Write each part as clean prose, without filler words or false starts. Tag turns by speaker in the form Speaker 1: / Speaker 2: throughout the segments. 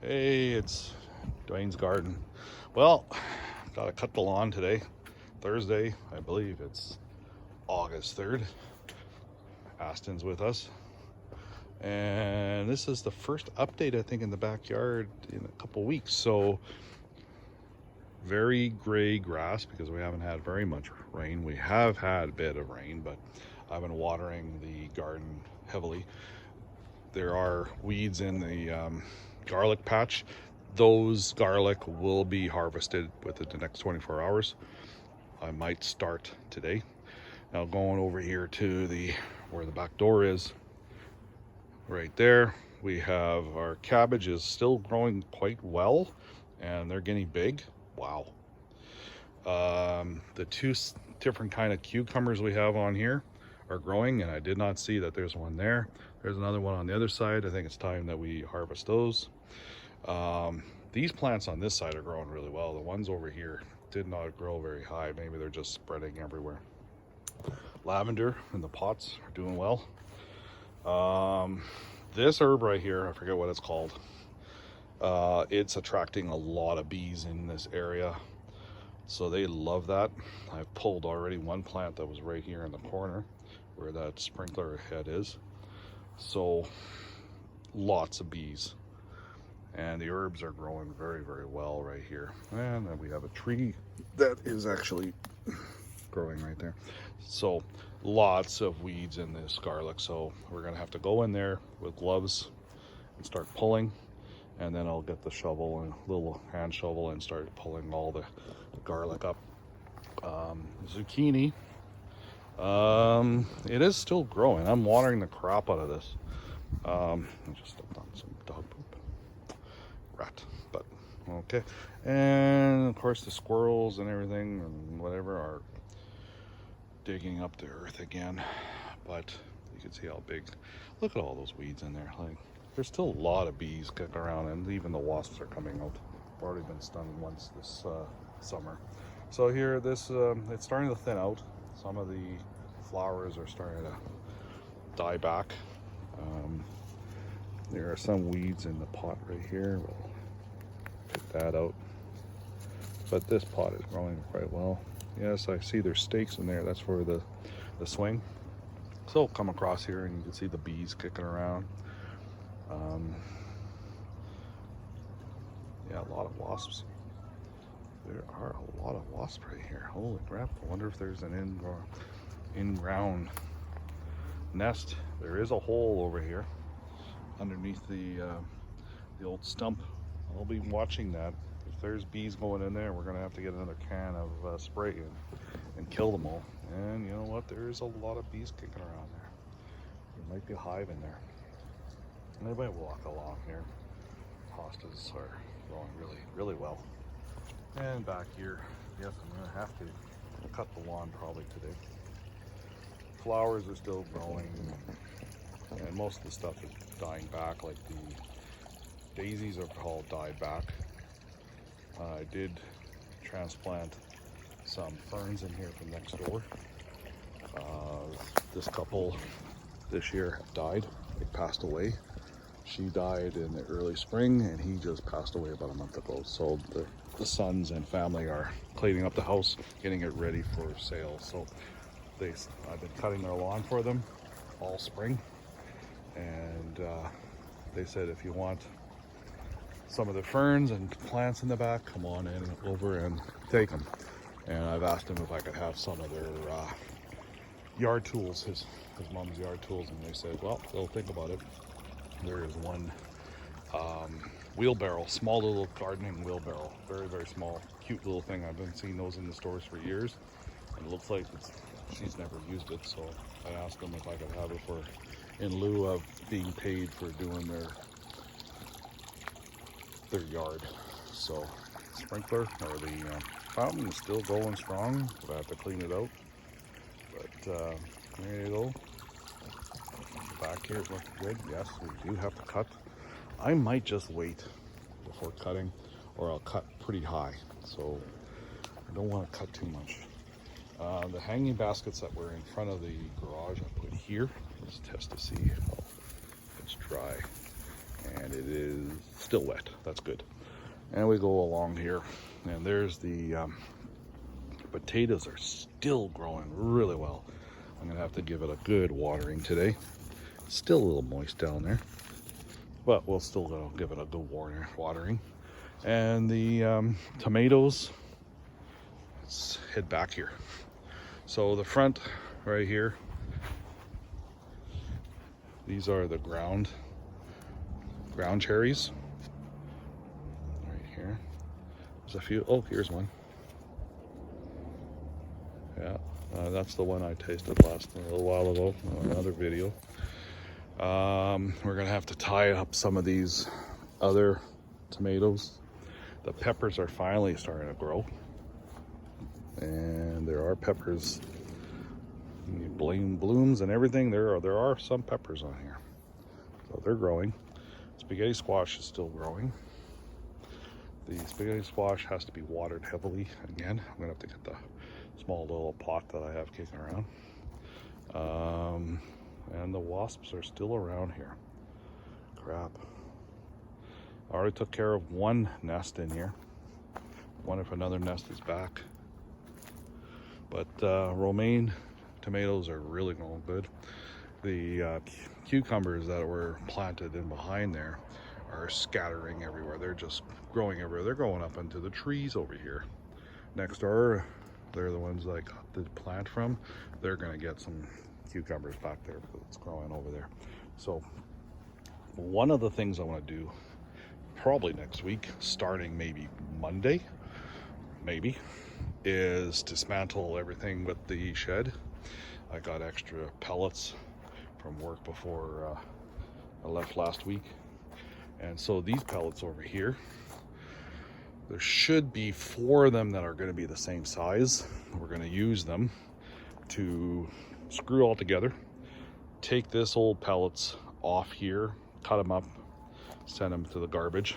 Speaker 1: Hey, it's Dwayne's Garden. Well, gotta cut the lawn today, Thursday. I believe it's August 3rd. Aston's with us. And this is the first update, I think, in the backyard in a couple weeks. So, very gray grass because we haven't had very much rain. We have had a bit of rain, but I've been watering the garden heavily. There are weeds in the garlic patch. Those garlic will be harvested within the next 24 hours. I might start today. Now going over here to where the back door is, right there, we have our cabbage is still growing quite well and they're getting big. Wow. The two different kind of cucumbers we have on here are growing, and I did not see that there's one there. There's another one on the other side. I think it's time that we harvest those. These plants on this side are growing really well. The ones over here did not grow very high. Maybe they're just spreading everywhere. Lavender in the pots are doing well. This herb right here, I forget what it's called. It's attracting a lot of bees in this area, so they love that. I've pulled already one plant that was right here in the corner where that sprinkler head is. So lots of bees, and the herbs are growing very, very well right here. And then we have a tree that is actually growing right there. So lots of weeds in this garlic, so we're gonna have to go in there with gloves and start pulling, and then I'll get the shovel and little hand shovel and start pulling all the garlic up. Zucchini, it is still growing. I'm watering the crap out of this. I just stepped on some dog poop. Rat, but okay. And of course the squirrels and everything and whatever are digging up the earth again. But you can see how big. Look at all those weeds in there. Like, there's still a lot of bees kicking around, and even the wasps are coming out. I've already been stung once this summer. So here, it's starting to thin out. Some of the flowers are starting to die back. There are some weeds in the pot right here. We'll get that out. But this pot is growing quite well. Yes, I see there's stakes in there. That's for the swing. So come across here and you can see the bees kicking around. Yeah, a lot of wasps. There are a lot of wasps right here. Holy crap. I wonder if there's an in-ground nest. There is a hole over here underneath the old stump. I'll be watching that. If there's bees going in there, we're gonna have to get another can of spray and kill them all. And you know what? There is a lot of bees kicking around there. There might be a hive in there. Anybody walk along here. Hostas are growing really, really well. And back here, yes, I'm gonna have to cut the lawn probably today. Flowers are still growing, and most of the stuff is dying back, like the daisies are all died back. I did transplant some ferns in here from next door. This couple this year have died. They passed away. She died in the early spring, and he just passed away about a month ago. So the sons and family are cleaning up the house, getting it ready for sale. So I've been cutting their lawn for them all spring, and they said if you want some of the ferns and plants in the back, come on in over and take them. And I've asked them if I could have some of their yard tools, his mom's yard tools, and they said, well, they'll think about it. There is one wheelbarrow, small little gardening wheelbarrow, very, very small, cute little thing. I've been seeing those in the stores for years, and it looks like she's never used it. So I asked them if I could have it in lieu of being paid for doing their yard. So sprinkler or the fountain is still going strong, but I have to clean it out. But there you go. Back here is looking good. Yes, we do have to cut. I might just wait before cutting, or I'll cut pretty high. So I don't want to cut too much. The hanging baskets that were in front of the garage I put here. Let's test to see if it's dry. And it is still wet. That's good. And we go along here, and there's the potatoes are still growing really well. I'm gonna have to give it a good watering today. Still a little moist down there, but we'll still give it a good watering. And the tomatoes, let's head back here. So the front right here, these are the ground cherries. Right here, there's a few. Oh, here's one. Yeah, that's the one I tasted a little while ago on another video. We're gonna have to tie up some of these other tomatoes. The peppers are finally starting to grow, and there are peppers, blooms and everything. There are some peppers on here, so they're growing. Spaghetti squash is still growing. The spaghetti squash has to be watered heavily again. I'm gonna have to get the small little pot that I have kicking around. And the wasps are still around here. Crap. I already took care of one nest in here. Wonder if another nest is back. But romaine tomatoes are really going good. The cucumbers that were planted in behind there are scattering everywhere. They're just growing everywhere. They're going up into the trees over here. Next door, they're the ones that I got the plant from. They're gonna get some cucumbers back there because it's growing over there. So one of the things I want to do probably next week, starting maybe Monday, maybe, is dismantle everything with the shed. I got extra pellets from work before I left last week, and so these pellets over here, there should be 4 of them that are going to be the same size. We're going to use them to screw all together, take this old pellets off here, cut them up, send them to the garbage.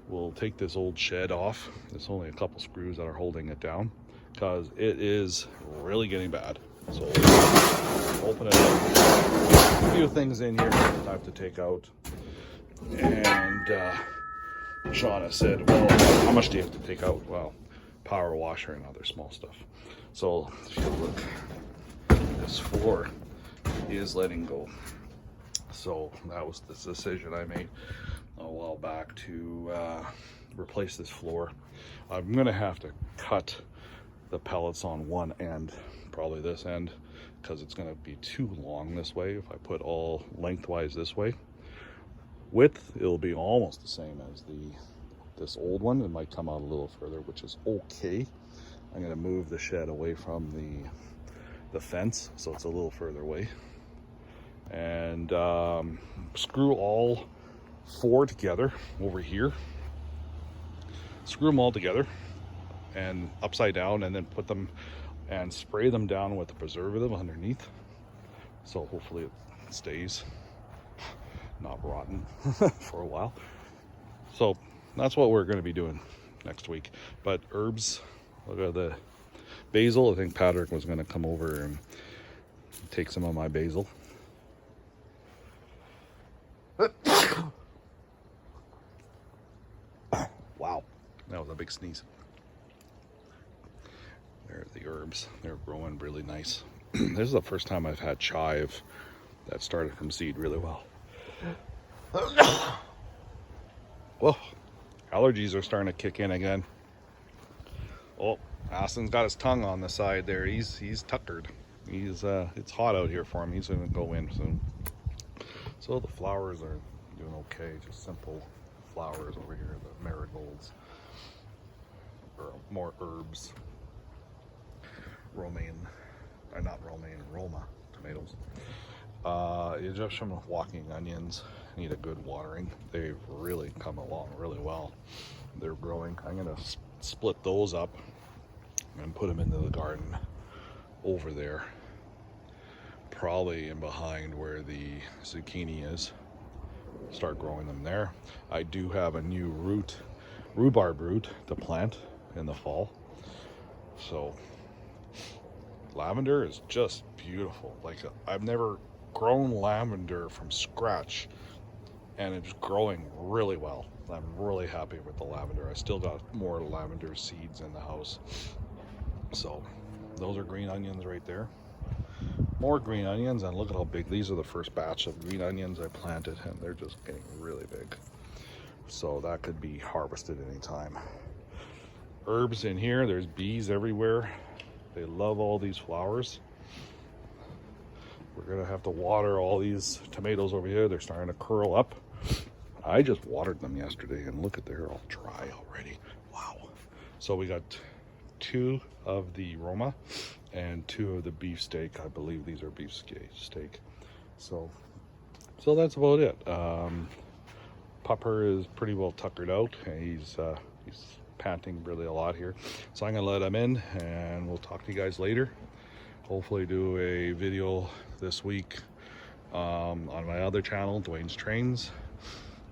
Speaker 1: We'll take this old shed off. There's only a couple screws that are holding it down because it is really getting bad. So open it up. A few things in here I have to take out. And Shauna said, well, how much do you have to take out? Well, power washer and other small stuff. So if you look, this floor is letting go. So that was the decision I made a while back to replace this floor. I'm gonna have to cut the pellets on one end, probably this end, because it's gonna be too long this way. If I put all lengthwise this way, width, it'll be almost the same as this old one. It might come out a little further, which is okay. I'm gonna move the shed away from the fence, so it's a little further away, and screw all 4 together over here. Screw them all together and upside down, and then put them and spray them down with the preservative underneath, so hopefully it stays not rotten for a while. So that's what we're going to be doing next week. But herbs, look at the basil. I think Patrick was going to come over and take some of my basil. Wow, that was a big sneeze. There's the herbs. They're growing really nice. This is the first time I've had chive that started from seed really well. Whoa, allergies are starting to kick in again. Oh, Aston's got his tongue on the side there. He's tuckered. It's hot out here for him. He's gonna go in soon. So the flowers are doing okay. Just simple flowers over here. The marigolds, or more herbs. Roma tomatoes. Egyptian walking onions need a good watering. They've really come along really well. They're growing. I'm gonna split those up and put them into the garden over there, probably in behind where the zucchini is. Start growing them there. I do have a new rhubarb root to plant in the fall. So lavender is just beautiful. Like, I've never grown lavender from scratch and it's growing really well. I'm really happy with the lavender. I still got more lavender seeds in the house. So those are green onions right there. More green onions, and look at how big. These are the first batch of green onions I planted, and they're just getting really big. So that could be harvested anytime. Herbs in here, there's bees everywhere. They love all these flowers. We're gonna have to water all these tomatoes over here. They're starting to curl up. I just watered them yesterday, and look at, they're all dry already. Wow. So we got 2 of the Roma and 2 of the beefsteak. I believe these are beef steak. So that's about it. Pupper is pretty well tuckered out. He's panting really a lot here. So I'm gonna let him in, and we'll talk to you guys later. Hopefully do a video this week on my other channel, Dwayne's Trains.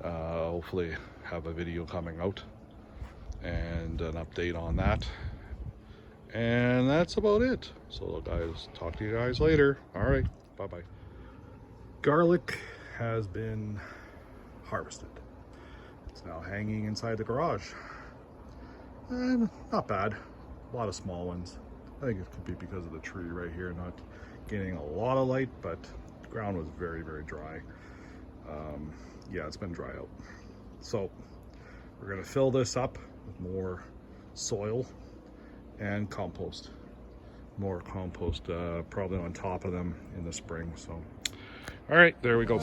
Speaker 1: Hopefully have a video coming out and an update on that. And that's about it. So guys, talk to you guys later. All right, bye-bye. Garlic has been harvested. It's now hanging inside the garage. Not bad. A lot of small ones. I think it could be because of the tree right here not getting a lot of light, but the ground was very, very dry. Yeah, it's been dry out. So we're gonna fill this up with more soil and compost. More compost, probably on top of them in the spring. So, all right, there we go.